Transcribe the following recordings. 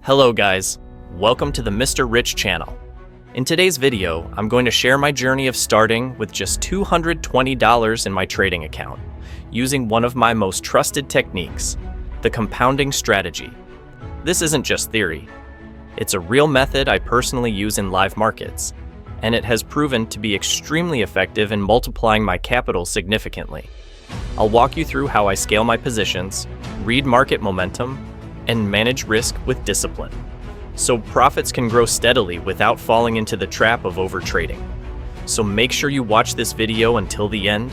Hello guys, welcome to the Mr. Rich channel. In today's video, I'm going to share my journey of starting with just $220 in my trading account, using one of my most trusted techniques, the compounding strategy. This isn't just theory. It's a real method I personally use in live markets, and it has proven to be extremely effective in multiplying my capital significantly. I'll walk you through how I scale my positions, read market momentum, and manage risk with discipline, so profits can grow steadily without falling into the trap of overtrading. So make sure you watch this video until the end,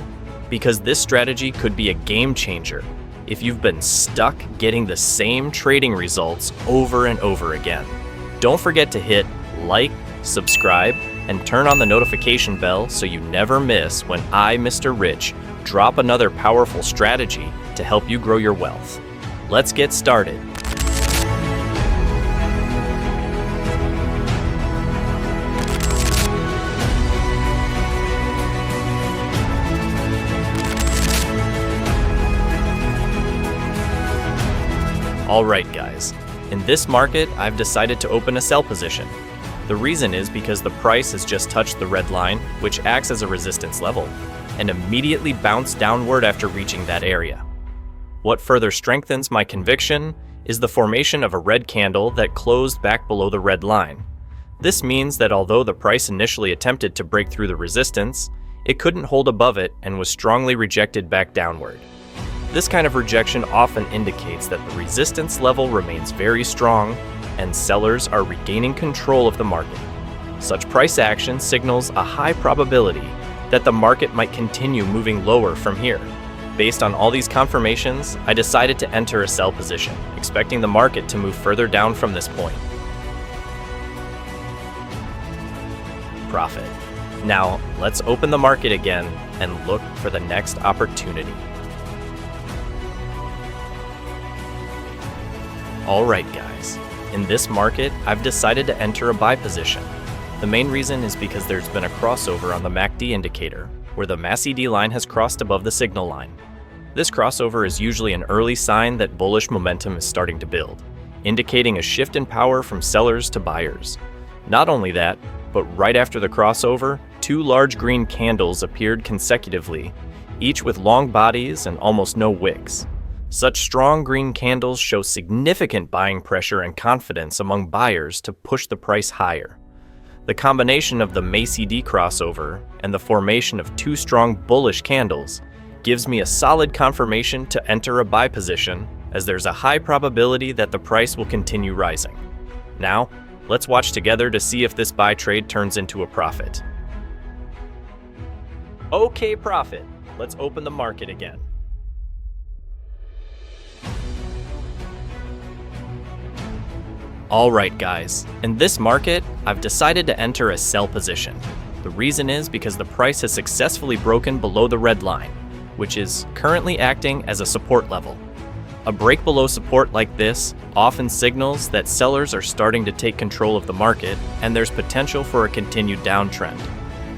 because this strategy could be a game changer if you've been stuck getting the same trading results over and over again. Don't forget to hit like, subscribe, and turn on the notification bell so you never miss when I, Mr. Rich, drop another powerful strategy to help you grow your wealth. Let's get started. Alright guys, in this market I've decided to open a sell position. The reason is because the price has just touched the red line, which acts as a resistance level, and immediately bounced downward after reaching that area. What further strengthens my conviction is the formation of a red candle that closed back below the red line. This means that although the price initially attempted to break through the resistance, it couldn't hold above it and was strongly rejected back downward. This kind of rejection often indicates that the resistance level remains very strong and sellers are regaining control of the market. Such price action signals a high probability that the market might continue moving lower from here. Based on all these confirmations, I decided to enter a sell position, expecting the market to move further down from this point. Profit. Now, let's open the market again and look for the next opportunity. Alright guys, in this market, I've decided to enter a buy position. The main reason is because there's been a crossover on the MACD indicator, where the MACD line has crossed above the signal line. This crossover is usually an early sign that bullish momentum is starting to build, indicating a shift in power from sellers to buyers. Not only that, but right after the crossover, two large green candles appeared consecutively, each with long bodies and almost no wicks. Such strong green candles show significant buying pressure and confidence among buyers to push the price higher. The combination of the MACD crossover and the formation of two strong bullish candles gives me a solid confirmation to enter a buy position, as there's a high probability that the price will continue rising. Now, let's watch together to see if this buy trade turns into a profit. Okay, profit. Let's open the market again. Alright guys, in this market, I've decided to enter a sell position. The reason is because the price has successfully broken below the red line, which is currently acting as a support level. A break below support like this often signals that sellers are starting to take control of the market and there's potential for a continued downtrend.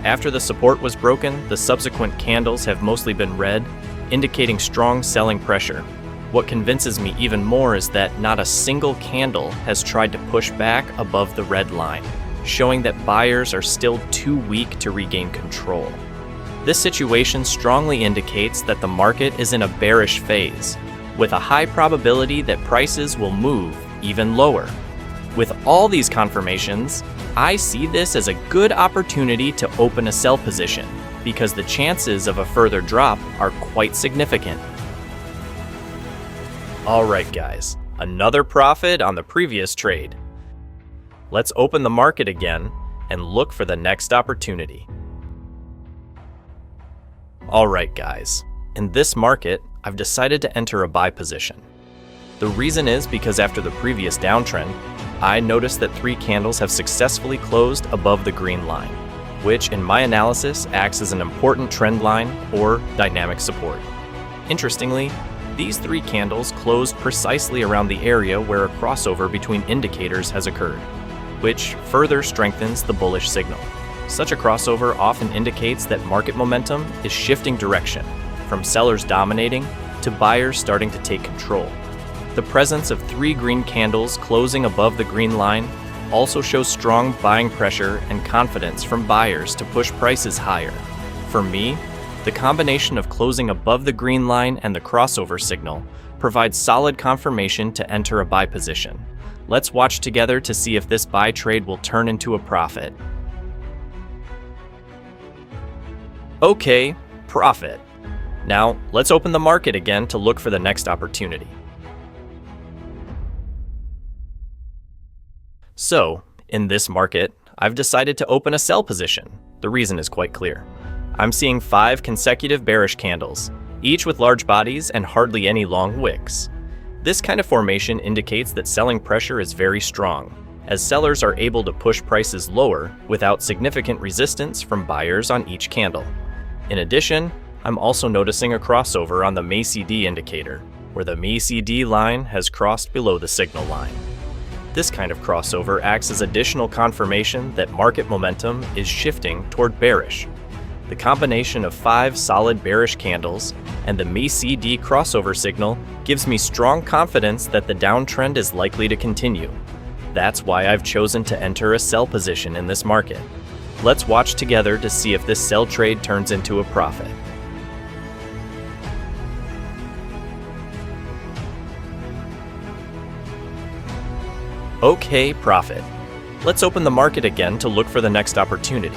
After the support was broken, the subsequent candles have mostly been red, indicating strong selling pressure. What convinces me even more is that not a single candle has tried to push back above the red line, showing that buyers are still too weak to regain control. This situation strongly indicates that the market is in a bearish phase, with a high probability that prices will move even lower. With all these confirmations, I see this as a good opportunity to open a sell position, because the chances of a further drop are quite significant. Alright guys, another profit on the previous trade. Let's open the market again and look for the next opportunity. Alright guys, in this market, I've decided to enter a buy position. The reason is because after the previous downtrend, I noticed that three candles have successfully closed above the green line, which in my analysis acts as an important trend line or dynamic support. Interestingly, these three candles closed precisely around the area where a crossover between indicators has occurred, which further strengthens the bullish signal. Such a crossover often indicates that market momentum is shifting direction, from sellers dominating to buyers starting to take control. The presence of 3 green candles closing above the green line also shows strong buying pressure and confidence from buyers to push prices higher. For me, the combination of closing above the green line and the crossover signal provides solid confirmation to enter a buy position. Let's watch together to see if this buy trade will turn into a profit. Okay, profit. Now, let's open the market again to look for the next opportunity. So, in this market, I've decided to open a sell position. The reason is quite clear. I'm seeing 5 consecutive bearish candles, each with large bodies and hardly any long wicks. This kind of formation indicates that selling pressure is very strong, as sellers are able to push prices lower without significant resistance from buyers on each candle. In addition, I'm also noticing a crossover on the MACD indicator, where the MACD line has crossed below the signal line. This kind of crossover acts as additional confirmation that market momentum is shifting toward bearish. The combination of 5 solid bearish candles and the MACD crossover signal gives me strong confidence that the downtrend is likely to continue. That's why I've chosen to enter a sell position in this market. Let's watch together to see if this sell trade turns into a profit. Okay, profit. Let's open the market again to look for the next opportunity.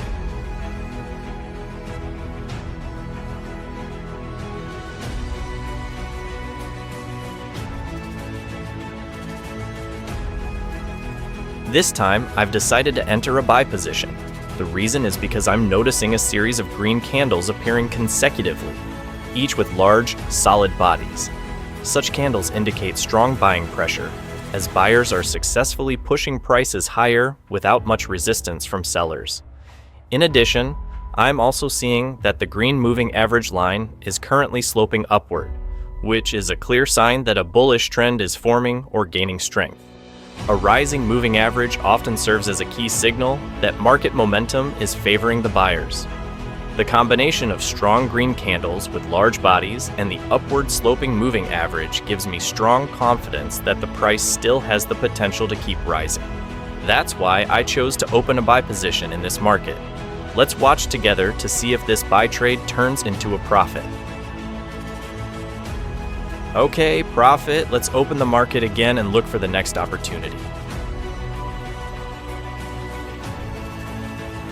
This time, I've decided to enter a buy position. The reason is because I'm noticing a series of green candles appearing consecutively, each with large, solid bodies. Such candles indicate strong buying pressure, as buyers are successfully pushing prices higher without much resistance from sellers. In addition, I'm also seeing that the green moving average line is currently sloping upward, which is a clear sign that a bullish trend is forming or gaining strength. A rising moving average often serves as a key signal that market momentum is favoring the buyers. The combination of strong green candles with large bodies and the upward sloping moving average gives me strong confidence that the price still has the potential to keep rising. That's why I chose to open a buy position in this market. Let's watch together to see if this buy trade turns into a profit. Okay, profit. Let's open the market again and look for the next opportunity.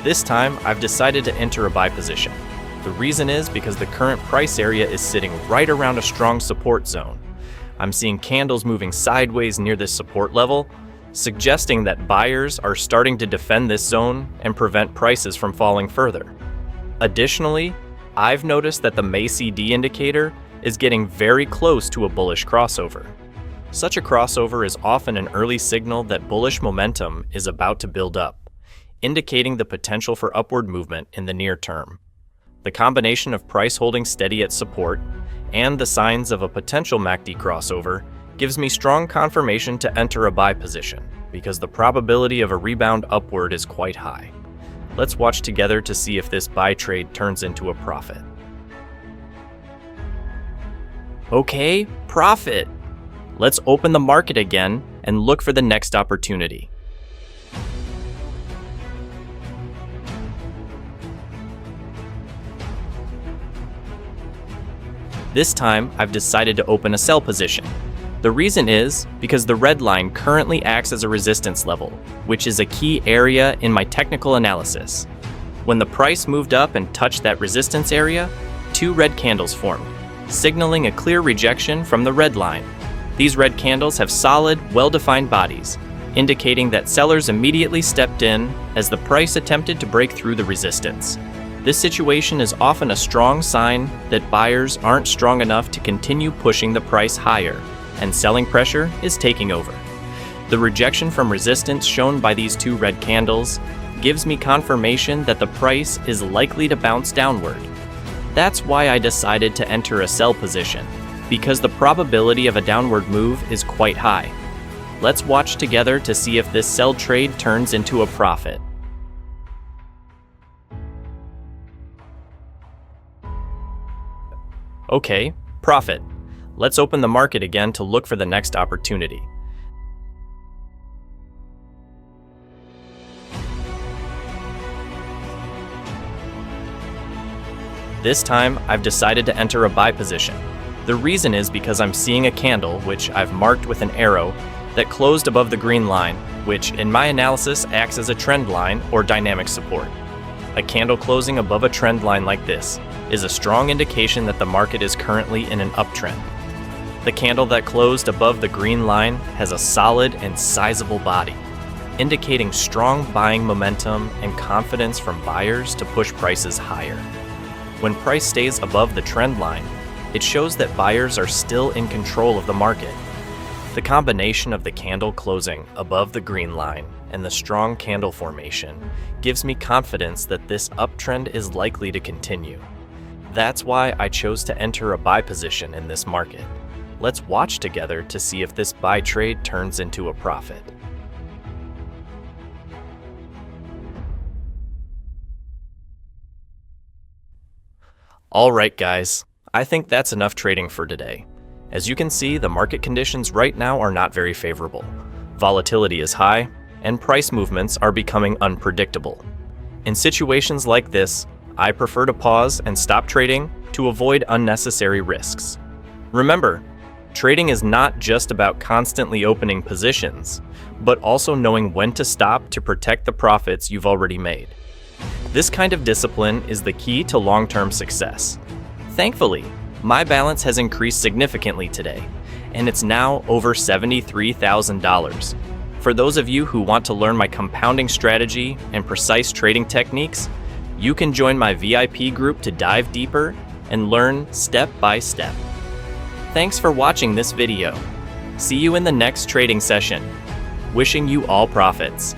This time, I've decided to enter a buy position. The reason is because the current price area is sitting right around a strong support zone. I'm seeing candles moving sideways near this support level, suggesting that buyers are starting to defend this zone and prevent prices from falling further. Additionally, I've noticed that the MACD indicator is getting very close to a bullish crossover. Such a crossover is often an early signal that bullish momentum is about to build up, indicating the potential for upward movement in the near term. The combination of price holding steady at support and the signs of a potential MACD crossover gives me strong confirmation to enter a buy position, because the probability of a rebound upward is quite high. Let's watch together to see if this buy trade turns into a profit. Okay, profit. Let's open the market again and look for the next opportunity. This time, I've decided to open a sell position. The reason is because the red line currently acts as a resistance level, which is a key area in my technical analysis. When the price moved up and touched that resistance area, 2 red candles formed, signaling a clear rejection from the red line. These red candles have solid, well-defined bodies, indicating that sellers immediately stepped in as the price attempted to break through the resistance. This situation is often a strong sign that buyers aren't strong enough to continue pushing the price higher, and selling pressure is taking over. The rejection from resistance shown by these 2 red candles gives me confirmation that the price is likely to bounce downward. That's why I decided to enter a sell position, because the probability of a downward move is quite high. Let's watch together to see if this sell trade turns into a profit. Okay, profit. Let's open the market again to look for the next opportunity. This time, I've decided to enter a buy position. The reason is because I'm seeing a candle, which I've marked with an arrow, that closed above the green line, which in my analysis acts as a trend line or dynamic support. A candle closing above a trend line like this is a strong indication that the market is currently in an uptrend. The candle that closed above the green line has a solid and sizable body, indicating strong buying momentum and confidence from buyers to push prices higher. When price stays above the trend line, it shows that buyers are still in control of the market. The combination of the candle closing above the green line and the strong candle formation gives me confidence that this uptrend is likely to continue. That's why I chose to enter a buy position in this market. Let's watch together to see if this buy trade turns into a profit. Alright guys, I think that's enough trading for today. As you can see, the market conditions right now are not very favorable. Volatility is high, and price movements are becoming unpredictable. In situations like this, I prefer to pause and stop trading to avoid unnecessary risks. Remember, trading is not just about constantly opening positions, but also knowing when to stop to protect the profits you've already made. This kind of discipline is the key to long-term success. Thankfully, my balance has increased significantly today, and it's now over $73,000. For those of you who want to learn my compounding strategy and precise trading techniques, you can join my VIP group to dive deeper and learn step by step. Thanks for watching this video. See you in the next trading session. Wishing you all profits.